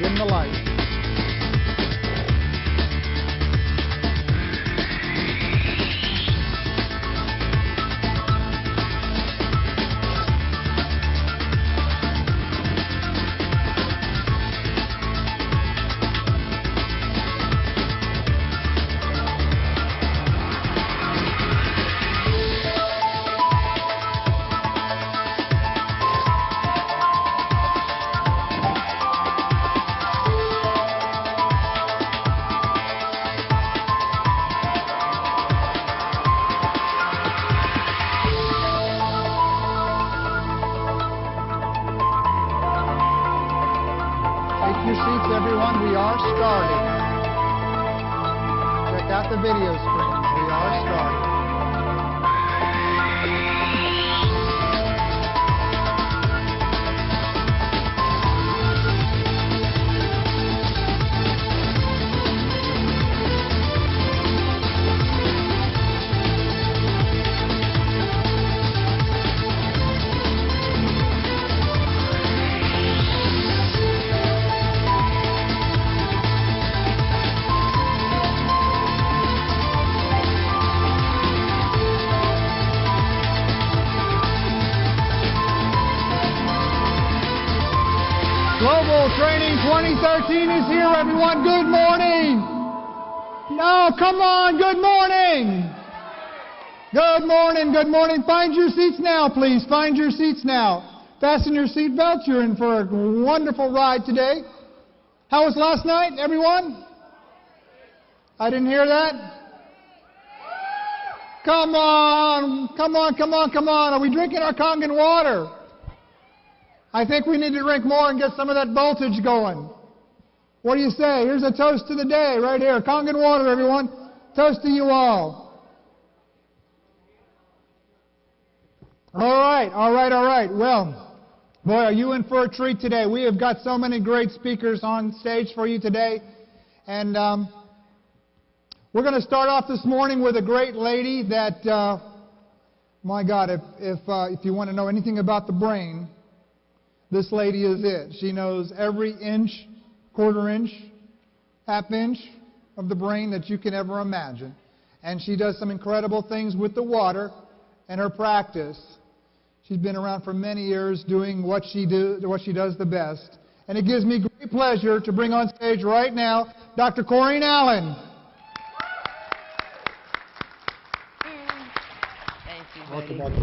dim the light. Your seats, everyone. We are starting. Check out the video screens. We are starting. Global Training 2013 is here, everyone. Good morning. No, come on. Good morning. Good morning. Good morning. Find your seats now, please. Find your seats now. Fasten your seat belts. You're in for a wonderful ride today. How was last night, everyone? I didn't hear that. Come on. Come on, come on, come on. Are we drinking our Kangen water? I think we need to drink more and get some of that voltage going. What do you say? Here's a toast to the day right here. Kangen water, everyone. Toast to you all. All right, all right, all right. Well, boy, are you in for a treat today. We have got so many great speakers on stage for you today. And we're going to start off this morning with a great lady that, my God, if you want to know anything about the brain, this lady is it. She knows every inch, quarter inch, half inch of the brain that you can ever imagine. And she does some incredible things with the water and her practice. She's been around for many years doing what she does the best. And it gives me great pleasure to bring on stage right now Dr. Corrine Allen. Thank you, buddy.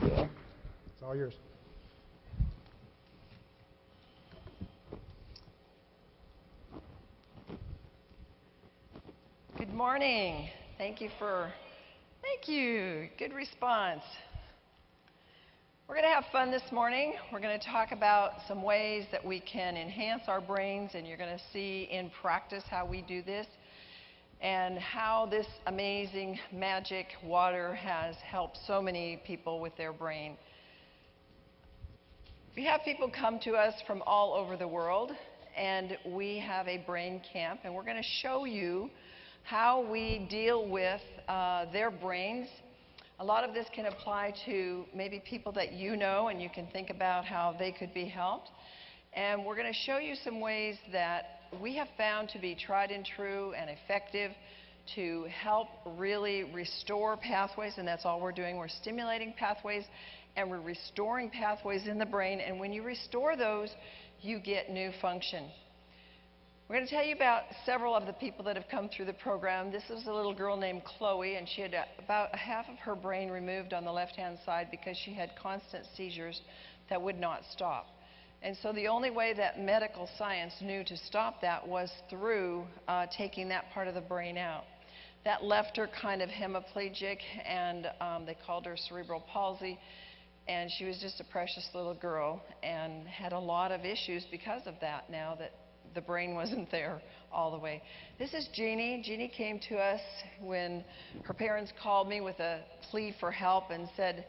Welcome. It's all yours. Good morning. Thank you. Good response. We're going to have fun this morning. We're going to talk about some ways that we can enhance our brains, and you're going to see in practice how we do this and how this amazing magic water has helped so many people with their brain. We have people come to us from all over the world, and we have a brain camp, and we're going to show you how we deal with their brains. A lot of this can apply to maybe people that you know, and you can think about how they could be helped. And we're going to show you some ways that we have found to be tried and true and effective to help really restore pathways, and that's all we're doing. We're stimulating pathways, and we're restoring pathways in the brain, and when you restore those, you get new function. We're going to tell you about several of the people that have come through the program. This is a little girl named Chloe, and she had about half of her brain removed on the left-hand side because she had constant seizures that would not stop. And so the only way that medical science knew to stop that was through taking that part of the brain out. That left her kind of hemiplegic, and they called her cerebral palsy. And she was just a precious little girl and had a lot of issues because of that now that the brain wasn't there all the way. This is Jeannie. Jeannie came to us when her parents called me with a plea for help and said,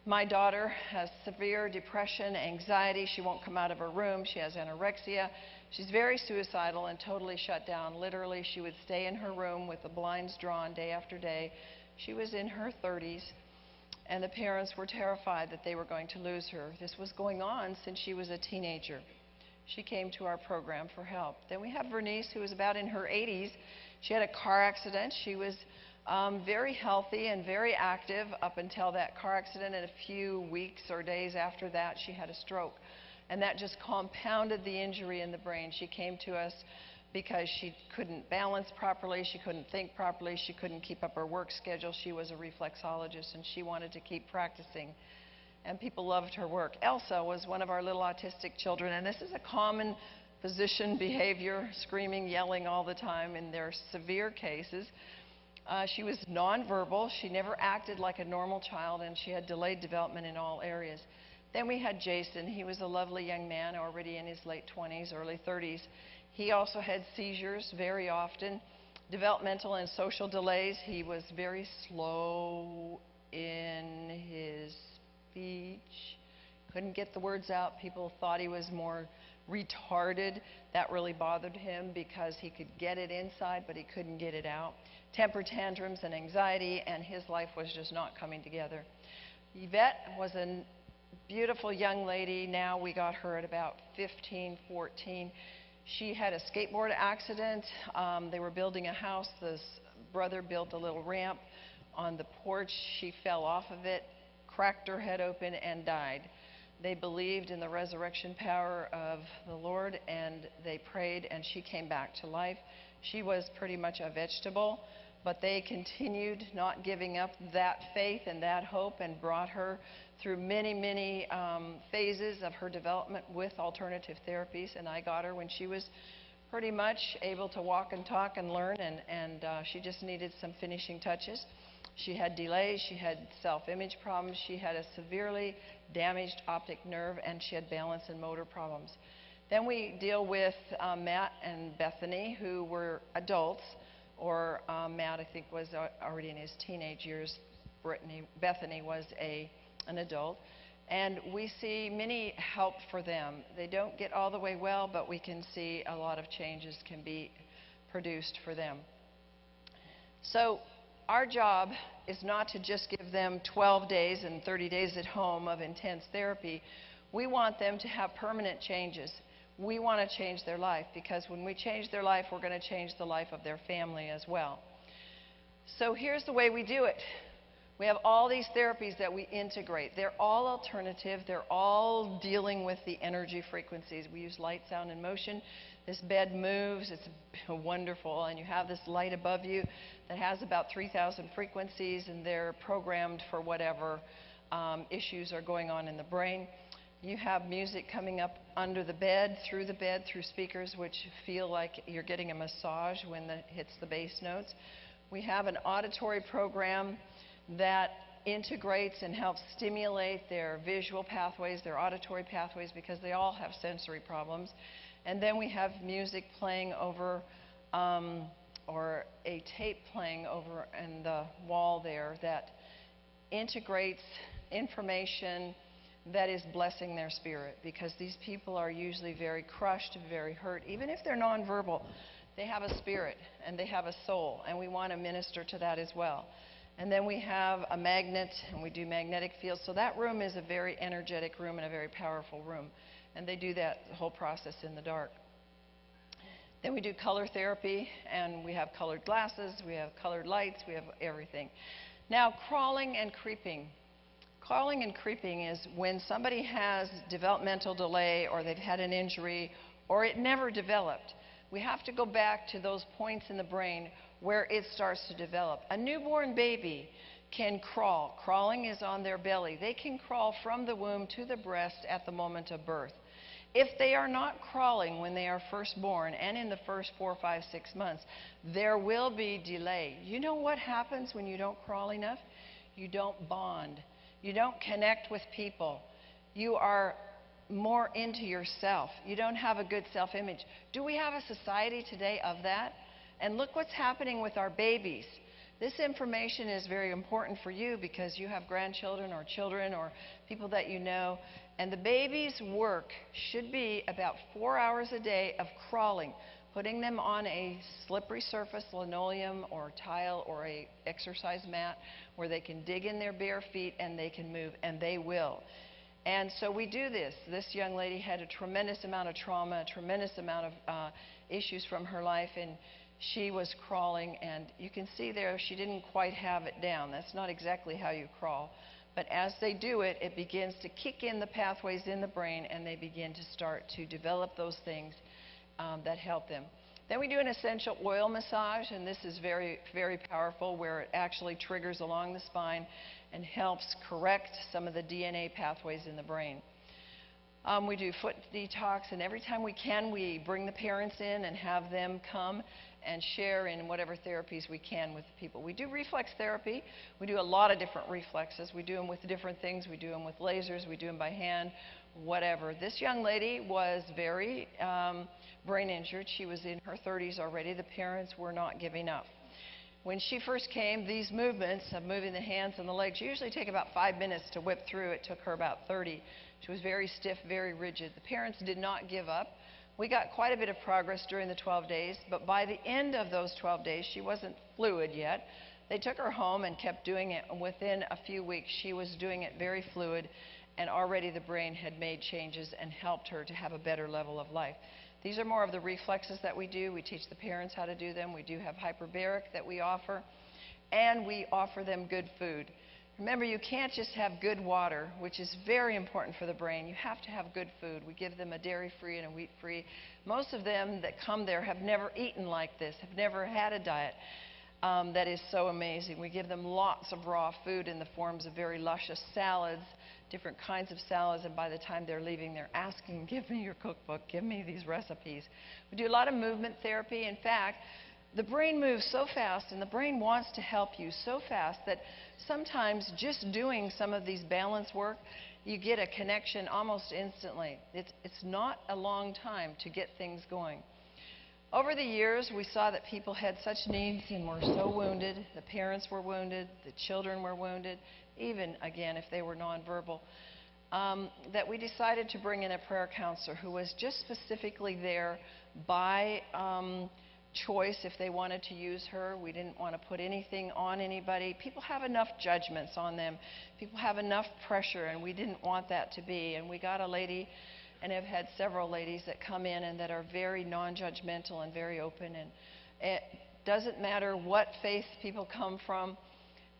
my daughter has severe depression, anxiety. She won't come out of her room. She has anorexia. She's very suicidal and totally shut down. Literally, she would stay in her room with the blinds drawn day after day. She was in her 30s, and the parents were terrified that they were going to lose her. This was going on since she was a teenager. She came to our program for help. Then we have Vernice, who was about in her 80s. She had a car accident. She was very healthy and very active up until that car accident, and a few weeks or days after that, she had a stroke. And that just compounded the injury in the brain. She came to us because she couldn't balance properly, she couldn't think properly, she couldn't keep up her work schedule. She was a reflexologist, and she wanted to keep practicing. And people loved her work. Elsa was one of our little autistic children, and this is a common position behavior, screaming, yelling all the time in their severe cases. She was nonverbal. She never acted like a normal child, and she had delayed development in all areas. Then we had Jason. He was a lovely young man, already in his late 20s, early 30s. He also had seizures very often, developmental and social delays. He was very slow in his speech, couldn't get the words out. People thought he was more retarded. That really bothered him because he could get it inside, but he couldn't get it out. Temper tantrums and anxiety, and his life was just not coming together. Yvette was a beautiful young lady. Now we got her at about 15, 14. She had a skateboard accident. They were building a house. This brother built a little ramp on the porch. She fell off of it, cracked her head open, and died. They believed in the resurrection power of the Lord, and they prayed, and she came back to life. She was pretty much a vegetable, but they continued not giving up that faith and that hope, and brought her through many, many phases of her development with alternative therapies. And I got her when she was pretty much able to walk and talk and learn, and she just needed some finishing touches. She had delays, she had self-image problems, she had a severely damaged optic nerve, and she had balance and motor problems. Then we deal with Matt and Bethany, who were adults, or Matt, I think, was already in his teenage years. Bethany was an adult. And we see many help for them. They don't get all the way well, but we can see a lot of changes can be produced for them. So our job is not to just give them 12 days and 30 days at home of intense therapy. We want them to have permanent changes. We want to change their life, because when we change their life, we're going to change the life of their family as well. So here's the way we do it. We have all these therapies that we integrate. They're all alternative. They're all dealing with the energy frequencies. We use light, sound, and motion. This bed moves. It's wonderful. And you have this light above you that has about 3,000 frequencies, and they're programmed for whatever issues are going on in the brain. You have music coming up under the bed, through speakers, which feel like you're getting a massage when it hits the bass notes. We have an auditory program that integrates and helps stimulate their visual pathways, their auditory pathways, because they all have sensory problems. And then we have music playing over, or a tape playing over in the wall there that integrates information that is blessing their spirit, because these people are usually very crushed, very hurt. Even if they're nonverbal, they have a spirit and they have a soul, and we want to minister to that as well. And then we have a magnet, and we do magnetic fields. So that room is a very energetic room and a very powerful room. And they do that whole process in the dark. Then we do color therapy, and we have colored glasses, we have colored lights, we have everything. Now, crawling and creeping. Crawling and creeping is when somebody has developmental delay, or they've had an injury, or it never developed. We have to go back to those points in the brain where it starts to develop. A newborn baby can crawl. Crawling is on their belly. They can crawl from the womb to the breast at the moment of birth. If they are not crawling when they are first born and in the first 4, 5, 6 months, there will be delay. You know what happens when you don't crawl enough? You don't bond. You don't connect with people. You are more into yourself. You don't have a good self-image. Do we have a society today of that? And look what's happening with our babies. This information is very important for you because you have grandchildren or children or people that you know. And the baby's work should be about 4 hours a day of crawling, putting them on a slippery surface, linoleum or tile or a exercise mat, where they can dig in their bare feet and they can move, and they will. And so we do this. This young lady had a tremendous amount of trauma, a tremendous amount of issues from her life, and she was crawling, and you can see there she didn't quite have it down. That's not exactly how you crawl. But as they do it, it begins to kick in the pathways in the brain, and they begin to start to develop those things that help them. Then we do an essential oil massage, and this is very, very powerful, where it actually triggers along the spine and helps correct some of the DNA pathways in the brain. We do foot detox, and every time we can, we bring the parents in and have them come and share in whatever therapies we can with the people. We do reflex therapy. We do a lot of different reflexes. We do them with different things. We do them with lasers. We do them by hand, whatever. This young lady was very brain injured. She was in her 30s already. The parents were not giving up. When she first came, these movements of moving the hands and the legs usually take about 5 minutes to whip through. It took her about 30. She was very stiff, very rigid. The parents did not give up. We got quite a bit of progress during the 12 days, but by the end of those 12 days, she wasn't fluid yet. They took her home and kept doing it, and within a few weeks, she was doing it very fluid, and already the brain had made changes and helped her to have a better level of life. These are more of the reflexes that we do. We teach the parents how to do them. We do have hyperbaric that we offer, and we offer them good food. Remember, you can't just have good water, which is very important for the brain. You have to have good food. We give them a dairy-free and a wheat-free. Most of them that come there have never eaten like this, have never had a diet that is so amazing. We give them lots of raw food in the forms of very luscious salads, different kinds of salads, and by the time they're leaving, they're asking, give me your cookbook, give me these recipes. We do a lot of movement therapy. In fact, the brain moves so fast, and the brain wants to help you so fast that sometimes just doing some of these balance work, you get a connection almost instantly. It's not a long time to get things going. Over the years, we saw that people had such needs and were so wounded. The parents were wounded, the children were wounded, even, again, if they were nonverbal, that we decided to bring in a prayer counselor who was just specifically there by choice if they wanted to use her. We didn't want to put anything on anybody. People have enough judgments on them. People have enough pressure, and we didn't want that to be. And we got a lady, and have had several ladies that come in and that are very non-judgmental and very open. And it doesn't matter what faith people come from.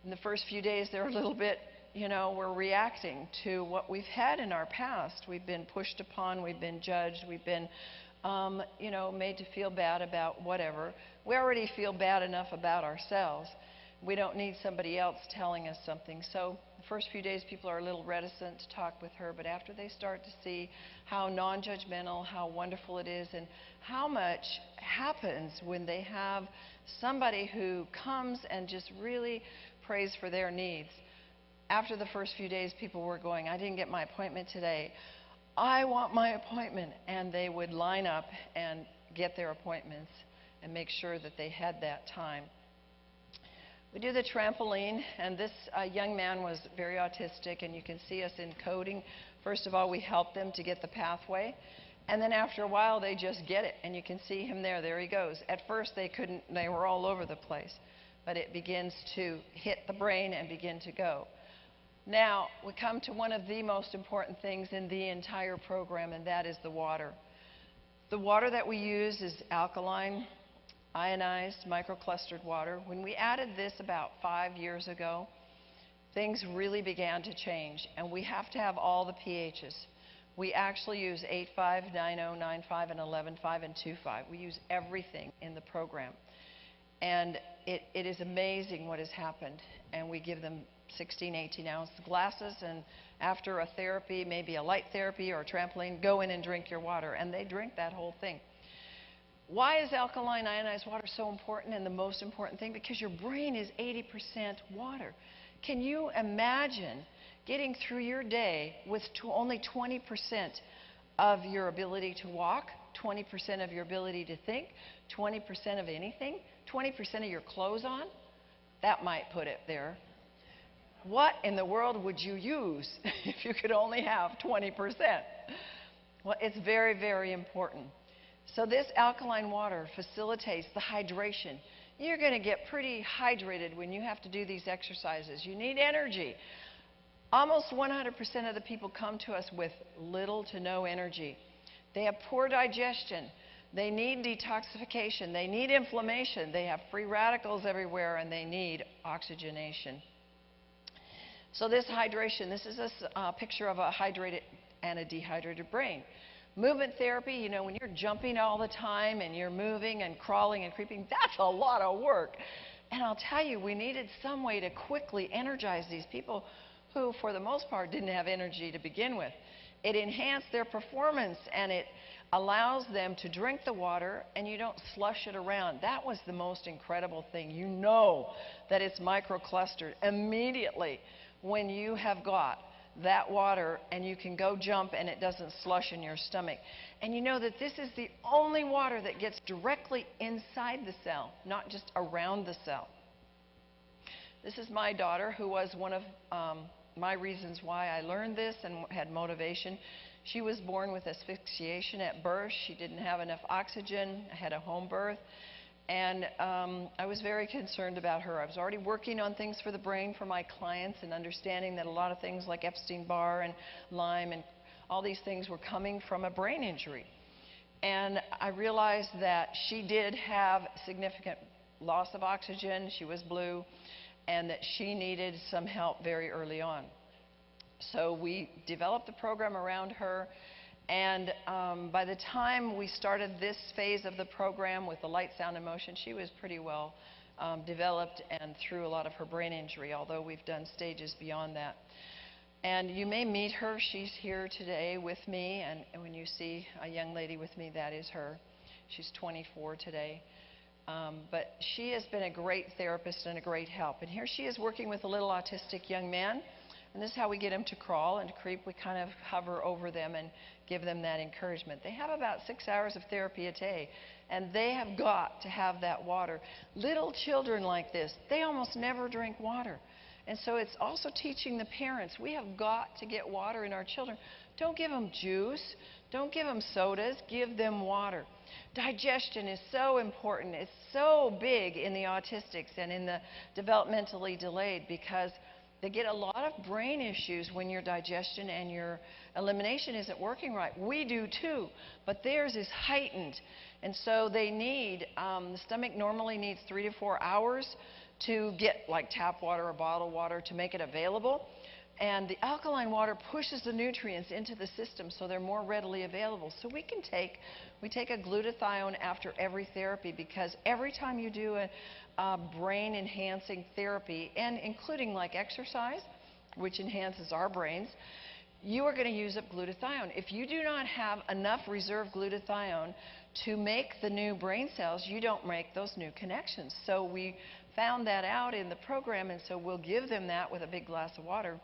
In the first few days, they're a little bit, we're reacting to what we've had in our past. We've been pushed upon, we've been judged, we've been, made to feel bad about whatever. We already feel bad enough about ourselves. We don't need somebody else telling us something. So the first few days, people are a little reticent to talk with her, but after they start to see how non-judgmental, how wonderful it is, and how much happens when they have somebody who comes and just really prays for their needs. After the first few days, people were going, I didn't get my appointment today. I want my appointment. And they would line up and get their appointments and make sure that they had that time. We do the trampoline, and this young man was very autistic, and you can see us encoding. First of all, we help them to get the pathway, and then after a while, they just get it, and you can see him there. There he goes. At first, they couldn't. They were all over the place, but it begins to hit the brain and begin to go. Now, we come to one of the most important things in the entire program, and that is the water. The water that we use is alkaline, ionized, microclustered water. When we added this about 5 years ago, things really began to change, and we have to have all the pHs. We actually use 8.5, 9.0, 9.5, and 11.5, and 2.5. We use everything in the program. And it is amazing what has happened. And we give them 16, 18-ounce glasses, and after a therapy, maybe a light therapy or a trampoline, go in and drink your water. And they drink that whole thing. Why is alkaline ionized water so important and the most important thing? Because your brain is 80% water. Can you imagine getting through your day with only 20% of your ability to walk, 20% of your ability to think, 20% of anything, 20% of your clothes on? That might put it there. What in the world would you use if you could only have 20%? Well, it's very, very important. So this alkaline water facilitates the hydration. You're going to get pretty hydrated when you have to do these exercises. You need energy. Almost 100% of the people come to us with little to no energy. They have poor digestion. They need detoxification. They need inflammation. They have free radicals everywhere, and they need oxygenation. So this hydration, this is a picture of a hydrated and a dehydrated brain. Movement therapy, you know, when you're jumping all the time and you're moving and crawling and creeping, that's a lot of work. And I'll tell you, we needed some way to quickly energize these people who, for the most part, didn't have energy to begin with. It enhanced their performance, and it allows them to drink the water, and you don't slush it around. That was the most incredible thing. You know that it's microclustered immediately when you have got that water and you can go jump and it doesn't slush in your stomach. And you know that this is the only water that gets directly inside the cell, not just around the cell. This is my daughter, who was one of my reasons why I learned this and had motivation. She was born with asphyxiation at birth. She didn't have enough oxygen, had a home birth, and I was very concerned about her. I was already working on things for the brain for my clients and understanding that a lot of things like Epstein-Barr and Lyme and all these things were coming from a brain injury. And I realized that she did have significant loss of oxygen. She was blue, and that she needed some help very early on. So we developed the program around her, and by the time we started this phase of the program with the light, sound, and motion, she was pretty well developed and through a lot of her brain injury, although we've done stages beyond that. And you may meet her. She's here today with me, and when you see a young lady with me, that is her. She's 24 today. But she has been a great therapist and a great help. And here she is working with a little autistic young man. And this is how we get him to crawl and to creep. We kind of hover over them and give them that encouragement. They have about 6 hours of therapy a day, and they have got to have that water. Little children like this, they almost never drink water. And so it's also teaching the parents, we have got to get water in our children. Don't give them juice. Don't give them sodas. Give them water. Digestion is so important. It's so big in the autistics and in the developmentally delayed, because they get a lot of brain issues when your digestion and your elimination isn't working right. We do too, but theirs is heightened. And so they need, the stomach normally needs 3 to 4 hours to get like tap water or bottled water to make it available. And the alkaline water pushes the nutrients into the system so they're more readily available. So we take a glutathione after every therapy, because every time you do a brain enhancing therapy, and including like exercise, which enhances our brains, you are going to use up glutathione. If you do not have enough reserve glutathione to make the new brain cells, you don't make those new connections. So we found that out in the program, and so we'll give them that with a big glass of water.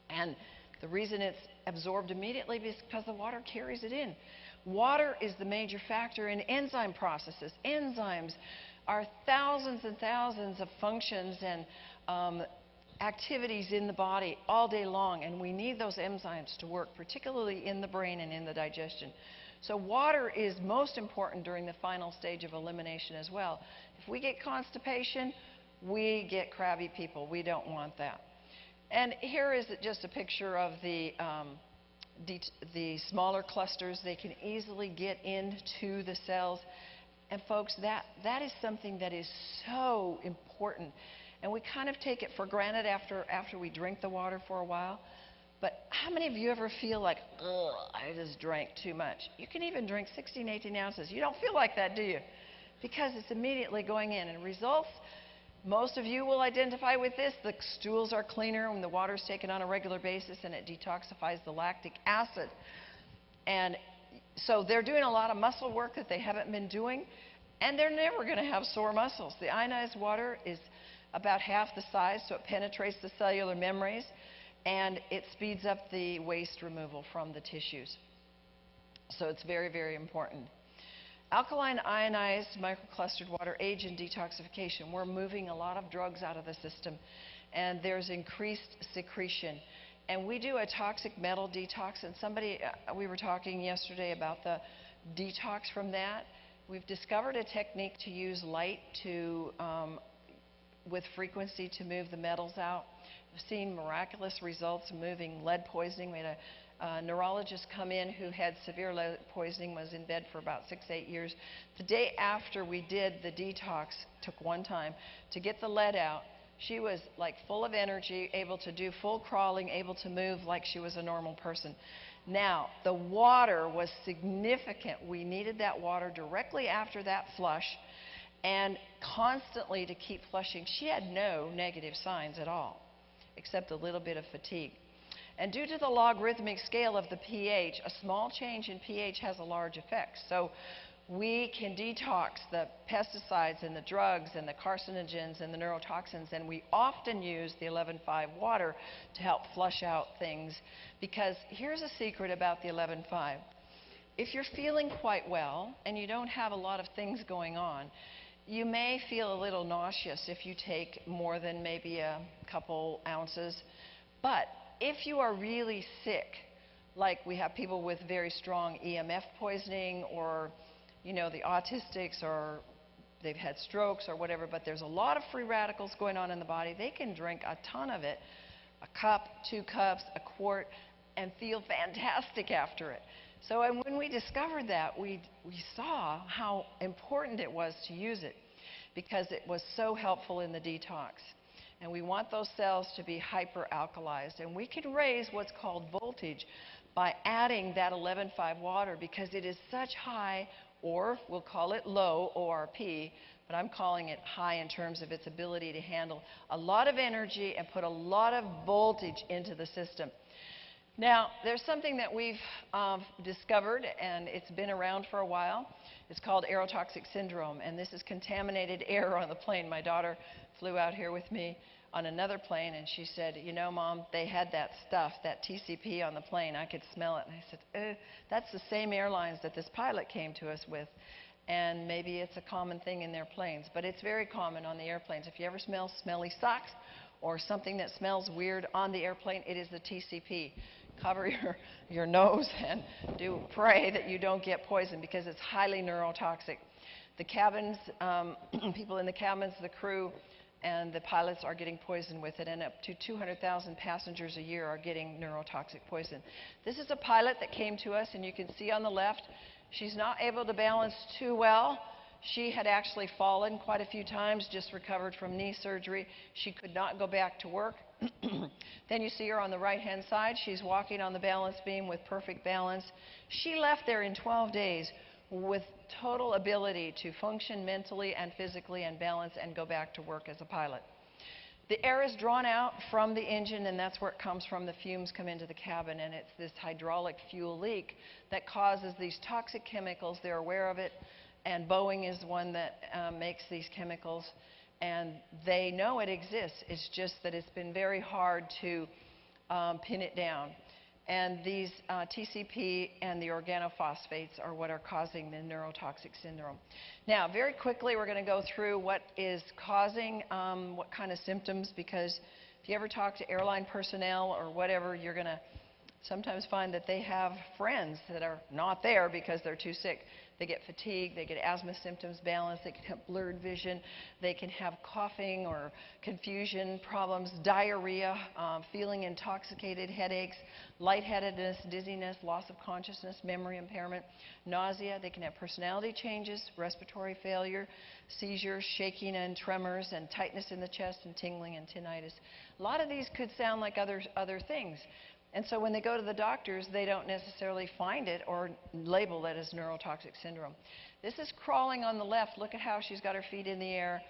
And the reason it's absorbed immediately is because the water carries it in. Water is the major factor in enzyme processes. Enzymes are thousands and thousands of functions and activities in the body all day long, and we need those enzymes to work, particularly in the brain and in the digestion. So water is most important during the final stage of elimination as well. If we get constipation, we get crabby people. We don't want that. And here is just a picture of the smaller clusters. They can easily get into the cells. And folks, that is something that is so important. And we kind of take it for granted after we drink the water for a while. But how many of you ever feel like, ugh, I just drank too much? You can even drink 16, 18 ounces. You don't feel like that, do you? Because it's immediately going in. And results, most of you will identify with this. The stools are cleaner when the water is taken on a regular basis, and it detoxifies the lactic acid. And so they're doing a lot of muscle work that they haven't been doing, and they're never going to have sore muscles. The ionized water is about half the size, so it penetrates the cellular membranes, and it speeds up the waste removal from the tissues. So it's very, very important. Alkaline ionized microclustered water aids in detoxification. We're moving a lot of drugs out of the system, and there's increased secretion. And we do a toxic metal detox, and we were talking yesterday about the detox from that. We've discovered a technique to use light with frequency to move the metals out. seen miraculous results moving lead poisoning. We had a neurologist come in who had severe lead poisoning, was in bed for about 6-8 years. The day after we did the detox, took one time, to get the lead out, she was like full of energy, able to do full crawling, able to move like she was a normal person. Now, the water was significant. We needed that water directly after that flush and constantly to keep flushing. She had no negative signs at all, except a little bit of fatigue. And due to the logarithmic scale of the pH, a small change in pH has a large effect. So we can detox the pesticides and the drugs and the carcinogens and the neurotoxins, and we often use the 11.5 water to help flush out things, because here's a secret about the 11.5. If you're feeling quite well and you don't have a lot of things going on, you may feel a little nauseous if you take more than maybe a couple ounces. But if you are really sick, like we have people with very strong EMF poisoning, or you know, the autistics, or they've had strokes or whatever, but there's a lot of free radicals going on in the body, they can drink a ton of it, a cup, 2 cups, a quart, and feel fantastic after it. So and when we discovered that, we saw how important it was to use it, because it was so helpful in the detox. And we want those cells to be hyperalkalized. And we can raise what's called voltage by adding that 11.5 water, because it is such high, or we'll call it low, ORP, but I'm calling it high in terms of its ability to handle a lot of energy and put a lot of voltage into the system. Now, there's something that we've discovered, and it's been around for a while. It's called aerotoxic syndrome, and this is contaminated air on the plane. My daughter flew out here with me on another plane, and she said, you know, Mom, they had that stuff, that TCP on the plane. I could smell it. And I said, that's the same airlines that this pilot came to us with, and maybe it's a common thing in their planes, but it's very common on the airplanes. If you ever smell smelly socks or something that smells weird on the airplane, it is the TCP. Cover your nose and pray that you don't get poisoned, because it's highly neurotoxic. The cabins, people in the cabins, the crew, and the pilots are getting poisoned with it, and up to 200,000 passengers a year are getting neurotoxic poison. This is a pilot that came to us, and you can see on the left, she's not able to balance too well. She had actually fallen quite a few times, just recovered from knee surgery. She could not go back to work. Then you see her on the right-hand side. She's walking on the balance beam with perfect balance. She left there in 12 days with total ability to function mentally and physically and balance and go back to work as a pilot. The air is drawn out from the engine, and that's where it comes from. The fumes come into the cabin, and it's this hydraulic fuel leak that causes these toxic chemicals. They're aware of it, and Boeing is the one that makes these chemicals, and they know it exists. It's just that it's been very hard to pin it down. And these TCP and the organophosphates are what are causing the neurotoxic syndrome. Now, very quickly, we're going to go through what is causing what kind of symptoms, because if you ever talk to airline personnel or whatever, you're going to sometimes find that they have friends that are not there because they're too sick. They get fatigue, they get asthma symptoms, balance, they can have blurred vision, they can have coughing or confusion problems, diarrhea, feeling intoxicated, headaches, lightheadedness, dizziness, loss of consciousness, memory impairment, nausea. They can have personality changes, respiratory failure, seizures, shaking and tremors, and tightness in the chest, and tingling and tinnitus. A lot of these could sound like other things. And so when they go to the doctors, they don't necessarily find it or label it as neurotoxic syndrome. This is crawling on the left. Look at how she's got her feet in the air.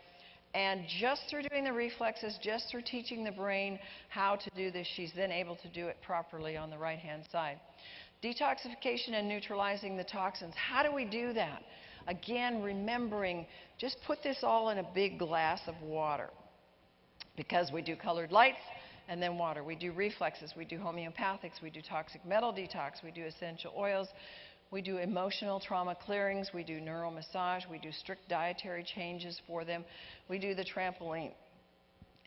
And just through doing the reflexes, just through teaching the brain how to do this, she's then able to do it properly on the right-hand side. Detoxification and neutralizing the toxins. How do we do that? Again, remembering, just put this all in a big glass of water, because we do colored lights and then water. We do reflexes, we do homeopathics, we do toxic metal detox, we do essential oils, we do emotional trauma clearings, we do neural massage, we do strict dietary changes for them, we do the trampoline.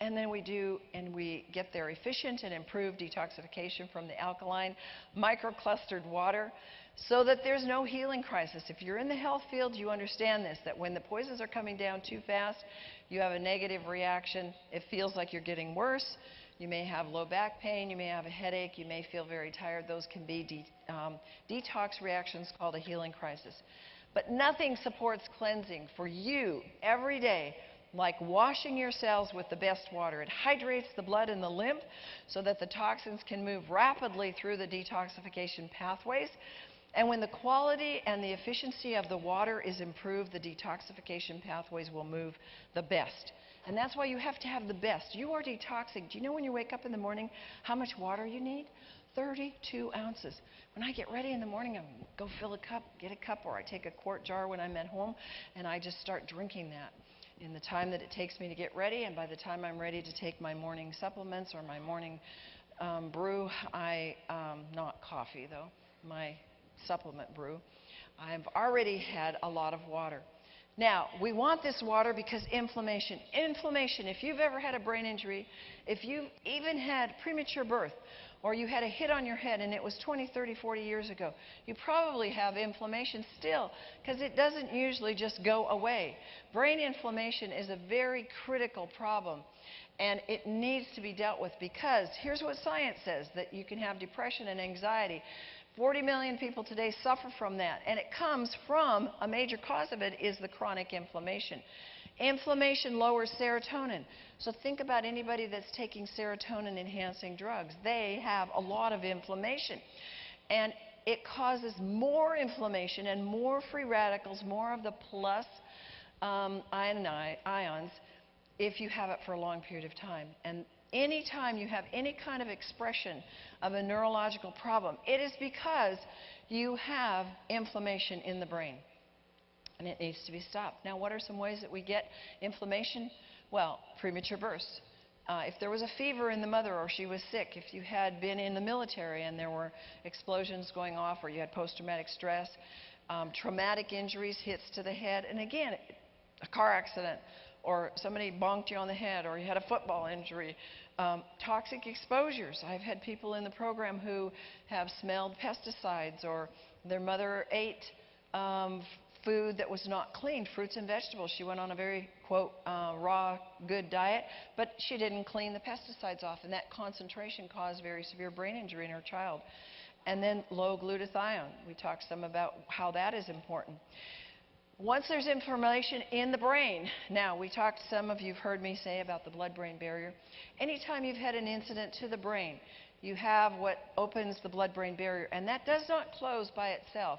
And then we get their efficient and improved detoxification from the alkaline, microclustered water, so that there's no healing crisis. If you're in the health field, you understand this, that when the poisons are coming down too fast, you have a negative reaction. It feels like you're getting worse. You may have low back pain, you may have a headache, you may feel very tired. Those can be detox reactions called a healing crisis. But nothing supports cleansing for you every day like washing your cells with the best water. It hydrates the blood and the lymph so that the toxins can move rapidly through the detoxification pathways. And when the quality and the efficiency of the water is improved, the detoxification pathways will move the best. And that's why you have to have the best. You are detoxing. Do you know when you wake up in the morning how much water you need? 32 ounces. When I get ready in the morning, I go fill a cup, get a cup, or I take a quart jar when I'm at home, and I just start drinking that in the time that it takes me to get ready. And by the time I'm ready to take my morning supplements or my morning brew, not coffee though, my supplement brew, I've already had a lot of water. Now, we want this water because inflammation, if you've ever had a brain injury, if you've even had premature birth, or you had a hit on your head and it was 20, 30, 40 years ago, you probably have inflammation still because it doesn't usually just go away. Brain inflammation is a very critical problem and it needs to be dealt with because here's what science says, that you can have depression and anxiety. 40 million people today suffer from that, and it comes from, a major cause of it is the chronic inflammation. Inflammation lowers serotonin. So think about anybody that's taking serotonin-enhancing drugs. They have a lot of inflammation. And it causes more inflammation and more free radicals, more of the plus ions, if you have it for a long period of time. And anytime you have any kind of expression of a neurological problem, it is because you have inflammation in the brain. And it needs to be stopped. Now, what are some ways that we get inflammation? Well, premature births. If there was a fever in the mother or she was sick, if you had been in the military and there were explosions going off or you had post-traumatic stress, traumatic injuries, hits to the head, and again, a car accident, or somebody bonked you on the head, or you had a football injury, toxic exposures. I've had people in the program who have smelled pesticides, or their mother ate food that was not cleaned, fruits and vegetables. She went on a very, quote, raw, good diet, but she didn't clean the pesticides off, and that concentration caused very severe brain injury in her child. And then low glutathione. We talked some about how that is important. Once there's inflammation in the brain, now we talked, some of you've heard me say about the blood-brain barrier. Anytime you've had an incident to the brain, you have what opens the blood-brain barrier, and that does not close by itself.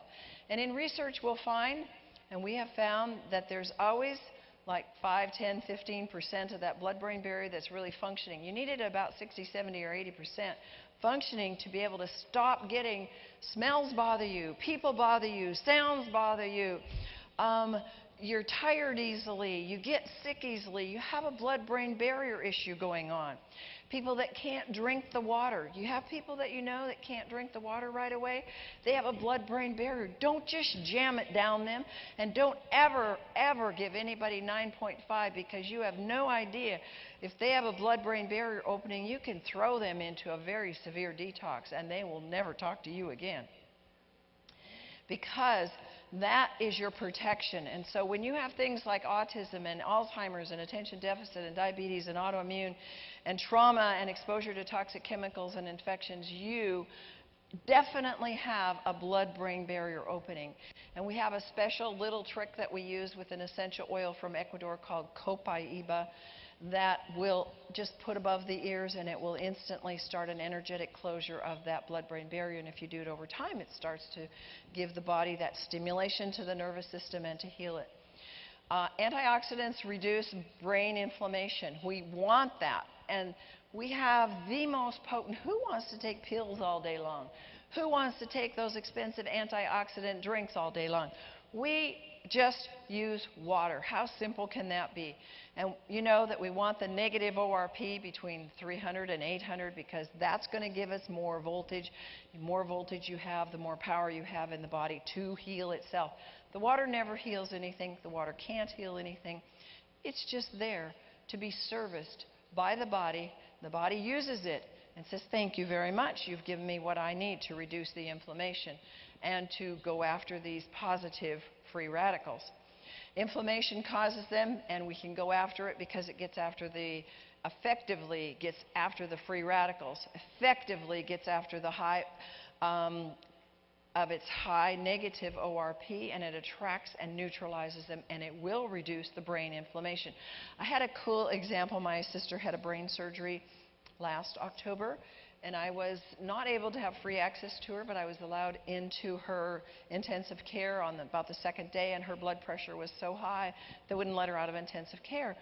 And in research we'll find, and we have found, that there's always like 5, 10, 15% of that blood-brain barrier that's really functioning. You need it about 60, 70, or 80% functioning to be able to stop getting smells bother you, people bother you, sounds bother you. You're tired easily, you get sick easily, you have a blood-brain barrier issue going on. People that can't drink the water. You have people that you know that can't drink the water right away. They have a blood-brain barrier. Don't just jam it down them, and don't ever, ever give anybody 9.5 because you have no idea. If they have a blood-brain barrier opening, you can throw them into a very severe detox, and they will never talk to you again. Because that is your protection. And so when you have things like autism and Alzheimer's and attention deficit and diabetes and autoimmune and trauma and exposure to toxic chemicals and infections, you definitely have a blood-brain barrier opening. And we have a special little trick that we use with an essential oil from Ecuador called copaiba that will just put above the ears, and it will instantly start an energetic closure of that blood-brain barrier. And if you do it over time, it starts to give the body that stimulation to the nervous system and to heal it. Antioxidants reduce brain inflammation. We want that. And we have the most potent. Who wants to take pills all day long? Who wants to take those expensive antioxidant drinks all day long? We just use water. How simple can that be? And you know that we want the negative ORP between 300 and 800 because that's going to give us more voltage. The more voltage you have, the more power you have in the body to heal itself. The water never heals anything. The water can't heal anything. It's just there to be serviced by the body. The body uses it and says, thank you very much. You've given me what I need to reduce the inflammation and to go after these positive free radicals. Inflammation causes them, and we can go after it because it gets after the effectively gets after the free radicals, effectively gets after the high of its high negative ORP, and it attracts and neutralizes them, and it will reduce the brain inflammation. I had a cool example. My sister had a brain surgery last October, and I was not able to have free access to her, but I was allowed into her intensive care on about the second day, and her blood pressure was so high they wouldn't let her out of intensive care.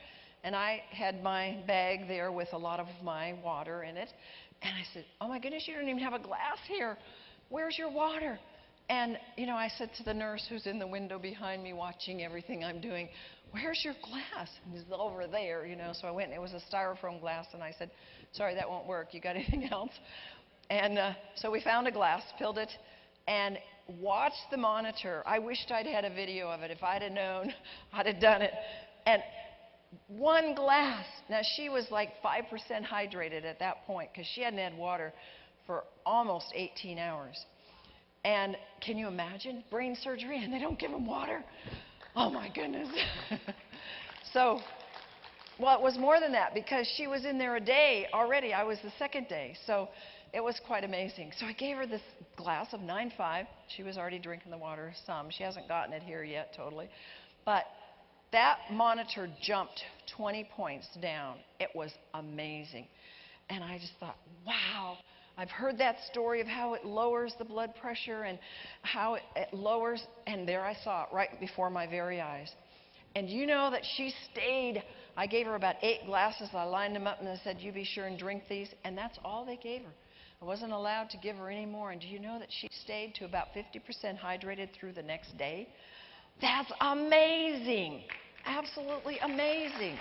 And I had my bag there with a lot of my water in it, and I said, "Oh my goodness, you don't even have a glass here. Where's your water?" And, I said to the nurse who's in the window behind me watching everything I'm doing, "Where's your glass?" And he's over there, So I went, and it was a styrofoam glass, and I said, "Sorry, that won't work. You got anything else?" And so we found a glass, filled it, and watched the monitor. I wished I'd had a video of it. If I'd have known, I'd have done it. And one glass. Now, she was like 5% hydrated at that point because she hadn't had water for almost 18 hours. And can you imagine? Brain surgery and they don't give them water? Oh, my goodness. So, well, it was more than that because she was in there a day already. I was the second day. So it was quite amazing. So I gave her this glass of 9.5. She was already drinking the water some. She hasn't gotten it here yet totally. But that monitor jumped 20 points down. It was amazing. And I just thought, wow. I've heard that story of how it lowers the blood pressure and how it lowers, and there I saw it right before my very eyes. And you know that she stayed. I gave her about 8 glasses. I lined them up and I said, "You be sure and drink these." And that's all they gave her. I wasn't allowed to give her any more. And do you know that she stayed to about 50% hydrated through the next day? That's amazing. Absolutely amazing.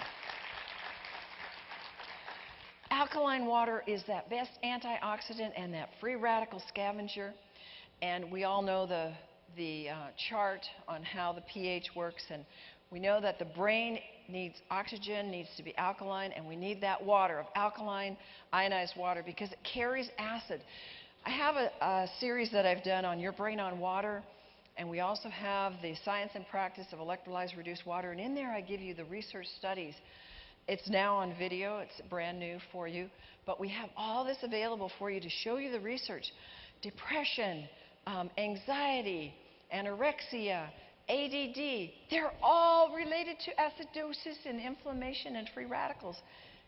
Alkaline water is that best antioxidant and that free radical scavenger. And we all know the chart on how the pH works. And we know that the brain needs oxygen, needs to be alkaline, and we need that water of alkaline ionized water because it carries acid. I have a series that I've done on Your Brain on Water, and we also have the science and practice of electrolyzed-reduced water. And in there I give you the research studies. It's now on video. It's brand new for you. But we have all this available for you to show you the research. Depression, anxiety, anorexia, ADD, they're all related to acidosis and inflammation and free radicals.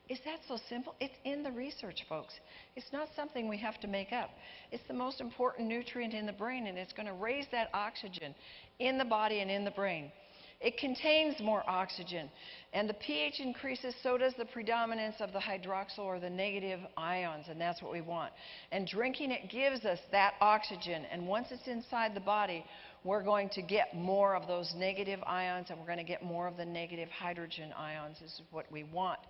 Is that so simple? It's in the research, folks. It's not something we have to make up. It's the most important nutrient in the brain, and it's going to raise that oxygen in the body and in the brain. It contains more oxygen, and the pH increases, so does the predominance of the hydroxyl or the negative ions, and that's what we want. And drinking it gives us that oxygen, and once it's inside the body, we're going to get more of those negative ions, and we're going to get more of the negative hydrogen ions. This is what we want.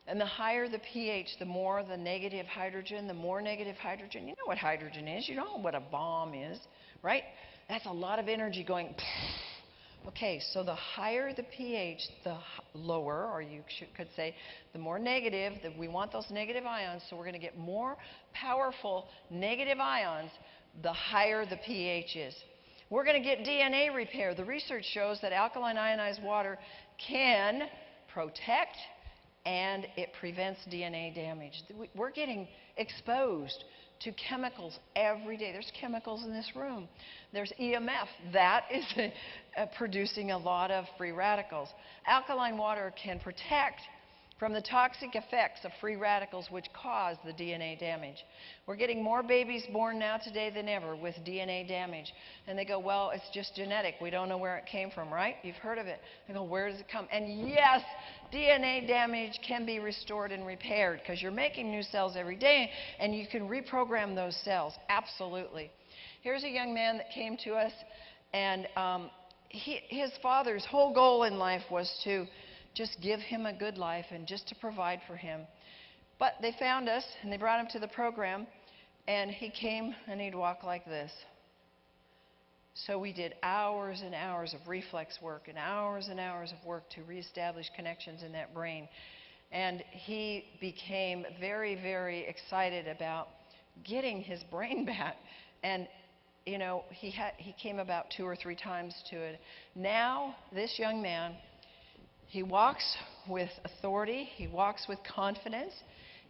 And the higher the pH, the more the negative hydrogen, the more negative hydrogen. You know what hydrogen is. You know what a bomb is, right? That's a lot of energy going. Okay, so the higher the pH, the lower, or you could say, the more negative, that we want those negative ions, so we're going to get more powerful negative ions the higher the pH is. We're going to get DNA repair. The research shows that alkaline ionized water can protect and it prevents DNA damage. We're getting exposed to chemicals every day. There's chemicals in this room. There's EMF. That is producing a lot of free radicals. Alkaline water can protect from the toxic effects of free radicals which cause the DNA damage. We're getting more babies born now today than ever with DNA damage. And they go, "Well, it's just genetic. We don't know where it came from," right? You've heard of it. They go, "Where does it come?" And yes, DNA damage can be restored and repaired because you're making new cells every day and you can reprogram those cells. Absolutely. Here's a young man that came to us, and his father's whole goal in life was to just give him a good life and just to provide for him. But they found us and they brought him to the program, and he came and he'd walk like this. So we did hours and hours of reflex work and hours of work to reestablish connections in that brain. And he became very, very excited about getting his brain back. And you know, he came about 2 or 3 times to it. Now, this young man, he walks with authority. He walks with confidence.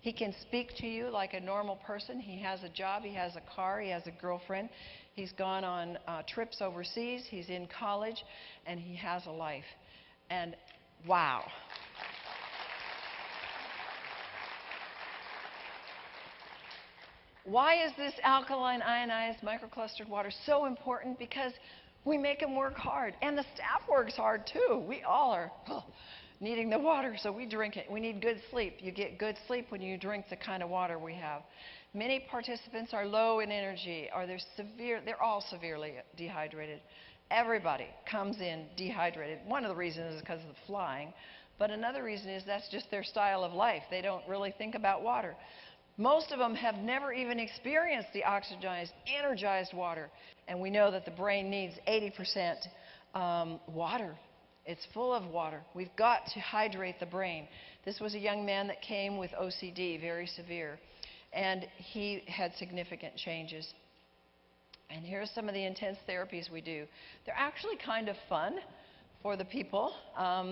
He can speak to you like a normal person. He has a job. He has a car. He has a girlfriend. He's gone on trips overseas. He's in college. And he has a life. And wow. Why is this alkaline ionized microclustered water so important? Because we make them work hard. And the staff works hard too. We all are needing the water, so we drink it. We need good sleep. You get good sleep when you drink the kind of water we have. Many participants are low in energy, or they're all severely dehydrated. Everybody comes in dehydrated. One of the reasons is because of the flying, but another reason is that's just their style of life. They don't really think about water. Most of them have never even experienced the oxygenized, energized water. And we know that the brain needs 80% water. It's full of water. We've got to hydrate the brain. This was a young man that came with OCD, very severe. And he had significant changes. And here's some of the intense therapies we do. They're actually kind of fun for the people.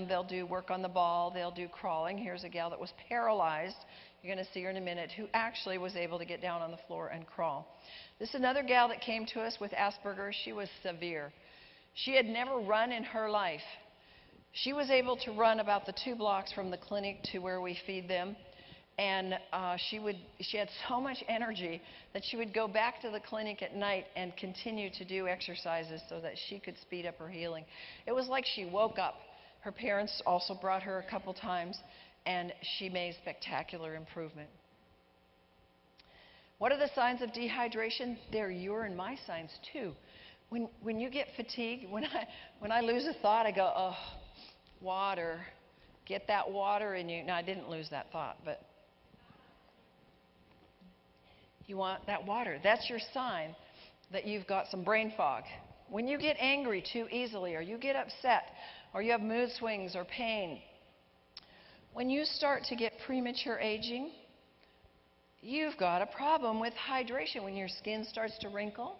They'll do work on the ball. They'll do crawling. Here's a gal that was paralyzed. You're going to see her in a minute, who actually was able to get down on the floor and crawl. This is another gal that came to us with Asperger's. She was severe. She had never run in her life. She was able to run about the 2 blocks from the clinic to where we feed them. And she had so much energy that she would go back to the clinic at night and continue to do exercises so that she could speed up her healing. It was like she woke up. Her parents also brought her a couple times, and she made spectacular improvement. What are the signs of dehydration? They're your and my signs too. When you get fatigued, when I lose a thought, I go, oh, water. Get that water in you. Now, I didn't lose that thought, but you want that water. That's your sign that you've got some brain fog. When you get angry too easily, or you get upset, or you have mood swings or pain, when you start to get premature aging, you've got a problem with hydration. When your skin starts to wrinkle,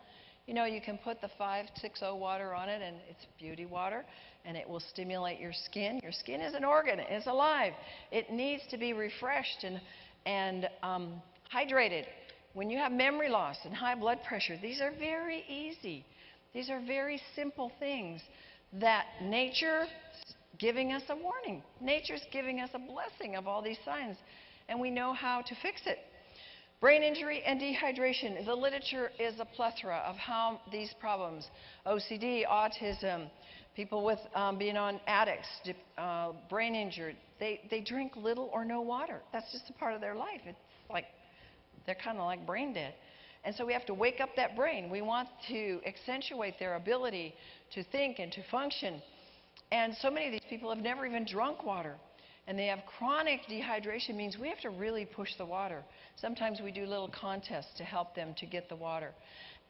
you know, you can put the 560 water on it, and it's beauty water, and it will stimulate your skin. Your skin is an organ. It's alive. It needs to be refreshed and hydrated. When you have memory loss and high blood pressure, these are very easy. These are very simple things that nature giving us a warning. Nature's giving us a blessing of all these signs, and we know how to fix it. Brain injury and dehydration. The literature is a plethora of how these problems, OCD, autism, people with being on addicts, brain injured, they drink little or no water. That's just a part of their life. It's like they're kind of like brain dead. And so we have to wake up that brain. We want to accentuate their ability to think and to function. And so many of these people have never even drunk water. And they have chronic dehydration. Means we have to really push the water. Sometimes we do little contests to help them to get the water.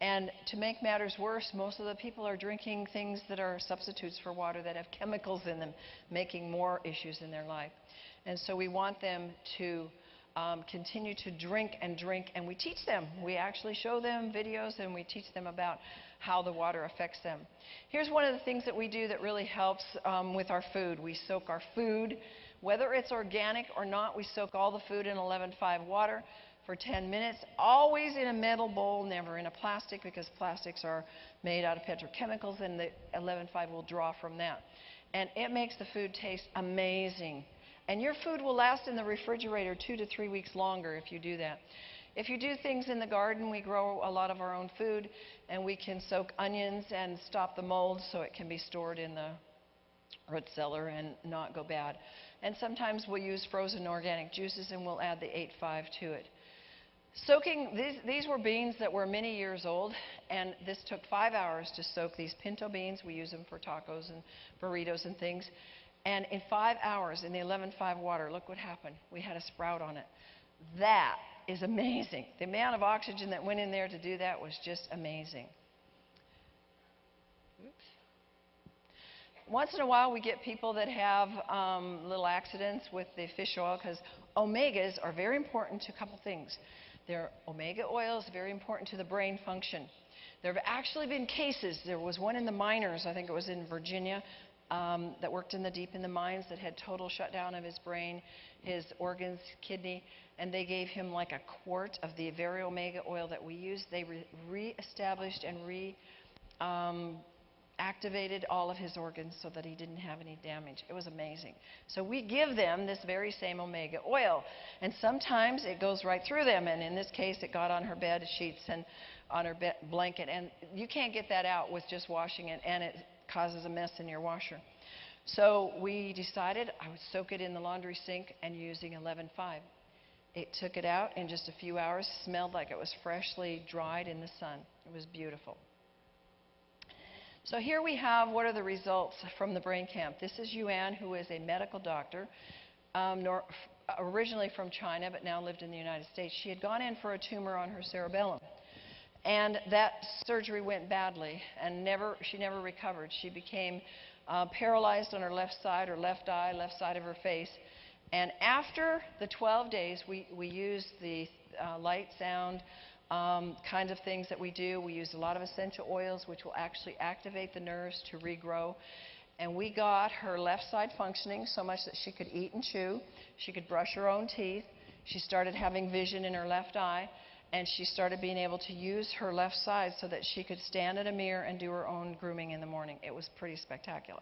And to make matters worse, most of the people are drinking things that are substitutes for water that have chemicals in them, making more issues in their life. And so we want them to continue to drink, and we teach them. We actually show them videos, and we teach them about how the water affects them. Here's one of the things that we do that really helps with our food. We soak our food. Whether it's organic or not, we soak all the food in 11.5 water for 10 minutes, always in a metal bowl, never in a plastic, because plastics are made out of petrochemicals, and the 11.5 will draw from that. And it makes the food taste amazing. And your food will last in the refrigerator 2 to 3 weeks longer if you do that. If you do things in the garden, we grow a lot of our own food, and we can soak onions and stop the mold so it can be stored in the root cellar and not go bad. And sometimes we'll use frozen organic juices, and we'll add the 8.5 to it. Soaking, these were beans that were many years old, and this took 5 hours to soak these pinto beans. We use them for tacos and burritos and things. And in 5 hours in the 11.5 water, look what happened. We had a sprout on it. That is amazing. The amount of oxygen that went in there to do that was just amazing. Oops. Once in a while, we get people that have little accidents with the fish oil, because omegas are very important to a couple things. Their omega oil is very important to the brain function. There have actually been cases. There was one in the miners, I think it was in Virginia, that worked deep in the mines, that had total shutdown of his brain, his organs, kidney, and they gave him like a quart of the very omega oil that we use. They re-established and activated all of his organs so that he didn't have any damage. It was amazing. So we give them this very same omega oil, and sometimes it goes right through them, and in this case it got on her bed sheets and on her blanket, and you can't get that out with just washing it, and it causes a mess in your washer. So we decided I would soak it in the laundry sink and using 11.5. It took it out in just a few hours, smelled like it was freshly dried in the sun. It was beautiful. So here we have what are the results from the brain camp. This is Yuan, who is a medical doctor, originally from China, but now lived in the United States. She had gone in for a tumor on her cerebellum, and that surgery went badly, and she never recovered. She became paralyzed on her left side, her left eye, left side of her face. And after the 12 days, we used the light, sound, kind of things that we do. We use a lot of essential oils, which will actually activate the nerves to regrow. And we got her left side functioning so much that she could eat and chew. She could brush her own teeth. She started having vision in her left eye. And she started being able to use her left side so that she could stand at a mirror and do her own grooming in the morning. It was pretty spectacular.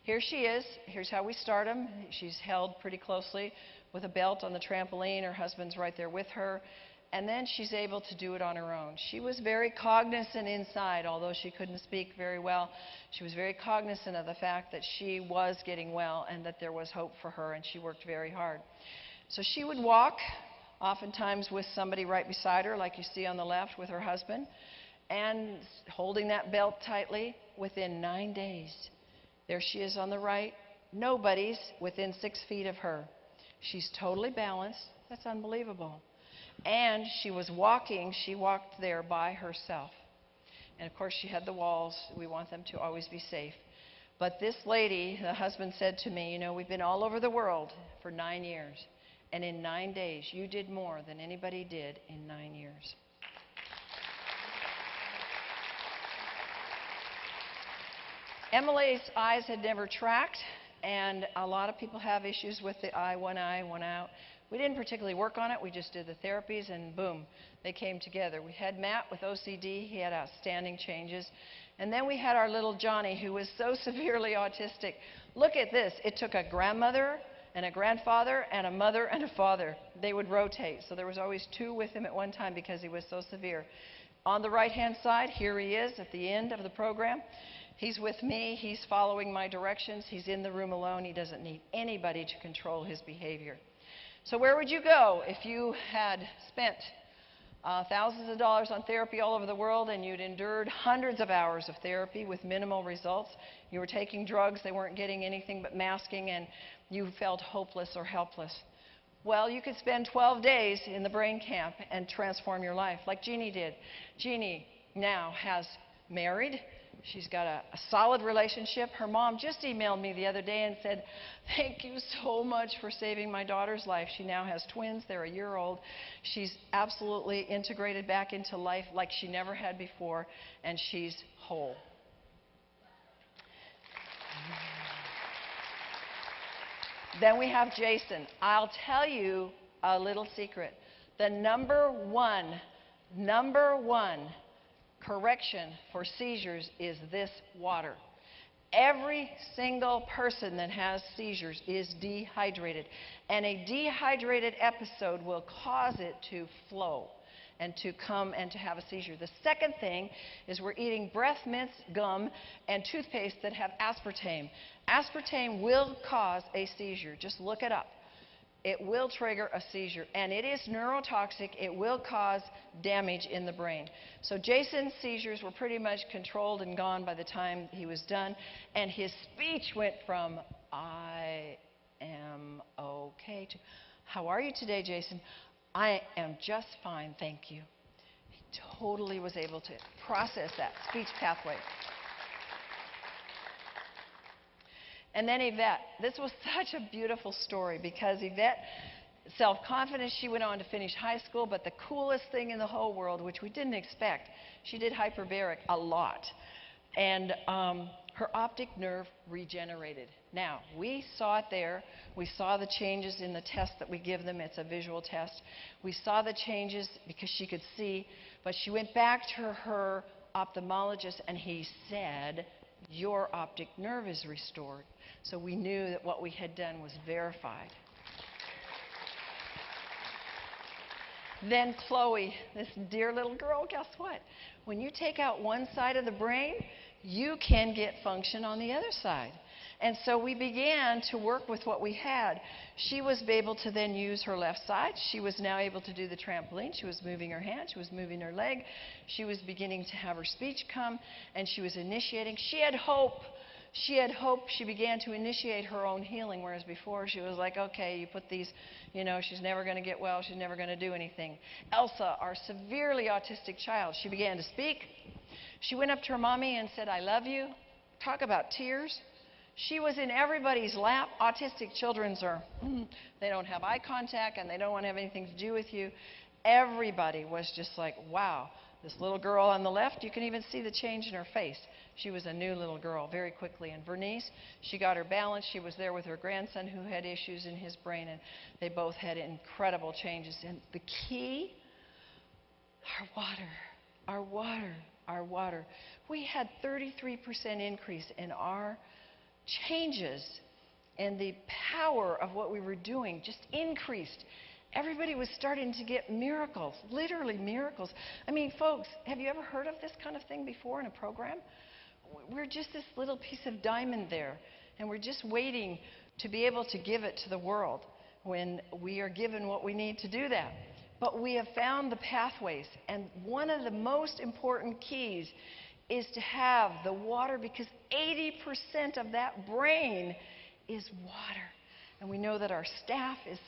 Here she is. Here's how we start them. She's held pretty closely with a belt on the trampoline. Her husband's right there with her. And then she's able to do it on her own. She was very cognizant inside, although she couldn't speak very well. She was very cognizant of the fact that she was getting well and that there was hope for her, and she worked very hard. So she would walk, oftentimes with somebody right beside her, like you see on the left with her husband, and holding that belt tightly. Within 9 days, there she is on the right. Nobody's within 6 feet of her. She's totally balanced. That's unbelievable. And she was walking, she walked there by herself. And of course she had the walls. We want them to always be safe. But this lady, the husband said to me, you know, we've been all over the world for 9 years. And in 9 days, you did more than anybody did in 9 years. Emily's eyes had never tracked, and a lot of people have issues with the eye, one out. We didn't particularly work on it. We just did the therapies, and boom, they came together. We had Matt with OCD. He had outstanding changes. And then we had our little Johnny, who was so severely autistic. Look at this. It took a grandmother and a grandfather and a mother and a father. They would rotate. So there was always 2 with him at one time because he was so severe. On the right-hand side, here he is at the end of the program. He's with me. He's following my directions. He's in the room alone. He doesn't need anybody to control his behavior. So where would you go if you had spent thousands of dollars on therapy all over the world, and you'd endured hundreds of hours of therapy with minimal results? You were taking drugs, they weren't getting anything but masking, and you felt hopeless or helpless. Well, you could spend 12 days in the brain camp and transform your life, like Jeannie did. Jeannie now has married. She's got a solid relationship. Her mom just emailed me the other day and said, thank you so much for saving my daughter's life. She now has twins. They're a year old. She's absolutely integrated back into life like she never had before, and she's whole. Then we have Jason. I'll tell you a little secret. The number one correction for seizures is this water. Every single person that has seizures is dehydrated, and a dehydrated episode will cause it to flow and to come and to have a seizure. The second thing is we're eating breath mints, gum, and toothpaste that have aspartame. Aspartame will cause a seizure. Just look it up. It will trigger a seizure, and it is neurotoxic. It will cause damage in the brain. So Jason's seizures were pretty much controlled and gone by the time he was done, and his speech went from I am okay to how are you today, Jason? I am just fine, thank you. He totally was able to process that speech pathway. And then Yvette. This was such a beautiful story because Yvette, self-confident, she went on to finish high school, but the coolest thing in the whole world, which we didn't expect, she did hyperbaric a lot. And her optic nerve regenerated. Now, we saw it there. We saw the changes in the test that we give them. It's a visual test. We saw the changes because she could see, but she went back to her ophthalmologist and he said, your optic nerve is restored. So we knew that what we had done was verified. Then Chloe, this dear little girl, guess what? When you take out one side of the brain, you can get function on the other side. And so we began to work with what we had. She was able to then use her left side. She was now able to do the trampoline. She was moving her hand. She was moving her leg. She was beginning to have her speech come, and she was initiating. She had hope. She had hope. She began to initiate her own healing, whereas before she was like, okay, you put these, she's never going to get well. She's never going to do anything. Elsa, our severely autistic child, she began to speak. She went up to her mommy and said, I love you. Talk about tears. She was in everybody's lap. Autistic children they don't have eye contact and they don't want to have anything to do with you. Everybody was just like, wow. This little girl on the left, you can even see the change in her face. She was a new little girl very quickly. And Bernice, she got her balance. She was there with her grandson who had issues in his brain, and they both had incredible changes. And the key, our water, our water, our water. We had 33% increase in our changes, and the power of what we were doing just increased. Everybody was starting to get miracles, literally miracles. I mean, folks, have you ever heard of this kind of thing before in a program? We're just this little piece of diamond there, and we're just waiting to be able to give it to the world when we are given what we need to do that. But we have found the pathways, and one of the most important keys is to have the water, because 80% of that brain is water. And we know that our staff is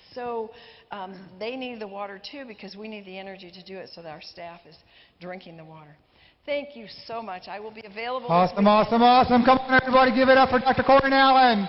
they need the water too, because we need the energy to do it, so that our staff is drinking the water. Thank you so much. I will be available. Awesome, awesome, awesome. Come on, everybody, give it up for Dr. Corrine Allen.